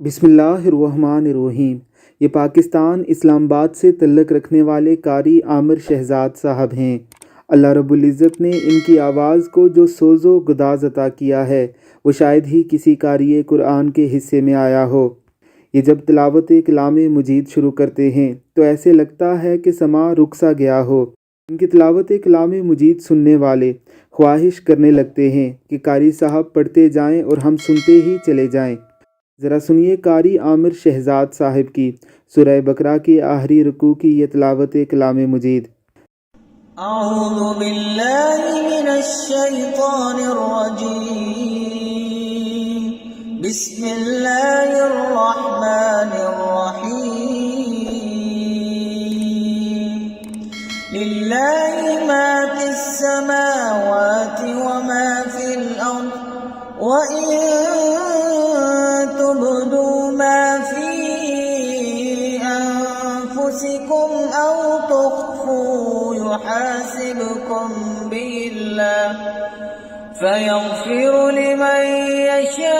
बिस्मिल्लाहिर्रहमानिर्रहीम। ये पाकिस्तान इस्लामाबाद से तल्लुक़ रखने वाले कारी आमिर शहज़ाद साहब हैं। अल्लाह रब्बुल इज़्ज़त ने इनकी आवाज़ को जो सोज़ो गुदाज़ अता किया है वो शायद ही किसी कारी कुरान के हिस्से में आया हो। ये जब तिलावत कलाम मजीद शुरू करते हैं तो ऐसे लगता है कि समा रुक सा गया हो। इनकी तिलावत कलाम मजीद सुनने वाले ख्वाहिश करने लगते हैं कि कारी साहब पढ़ते जाएं और हम सुनते ही चले जाएं। ज़रा सुनिए कारी आमिर शहज़ाद साहिब की सूरह बकरा की आखिरी रुकू की ये तिलावत कलाम मजीद। अऊज़ु बिल्लाहि मिनश शैतानिर रजीम। बिस्मिल्लाहिर रहमानिर रहीम। लिल्लाहि मा फिस समावाति व मा फिल अर्द व इन तुब्दू मा फी अनफुसिकुम औ तुख्फू युहासिबकुम बिल्लाह फयग़फ़िरु लिमन यशा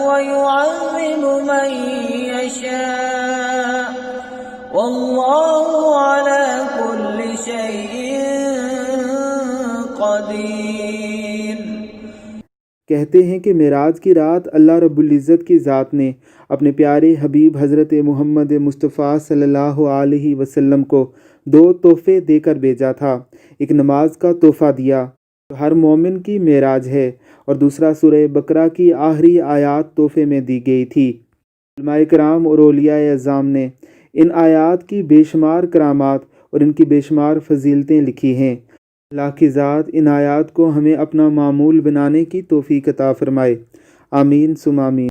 व युअज़्ज़िबु मन यशा वल्लाहु अला कुल्लि शैइन क़दीर। कहते हैं कि मेराज की रात अल्लाह रब्बुल इज़्ज़त की ज़ात ने अपने प्यारे हबीब हज़रत मोहम्मद मुस्तफ़ा सल्लल्लाहु अलैहि वसल्लम को दो तोहफ़े देकर भेजा था। एक नमाज का तोहफ़ा दिया तो हर मोमिन की मेराज है, और दूसरा सूरह बकरा की आखिरी आयत तोहफ़े में दी गई थी। उलमाए किराम और औलियाए अज़्ज़ाम ने इन आयात की बेशुमार करामात और इनकी बेशुमार फजीलतें लिखी हैं। अल्लाह की ज़ात इन आयात को हमें अपना मामूल बनाने की तौफ़ीक़ अता फ़रमाए। आमीन सुम आमीन।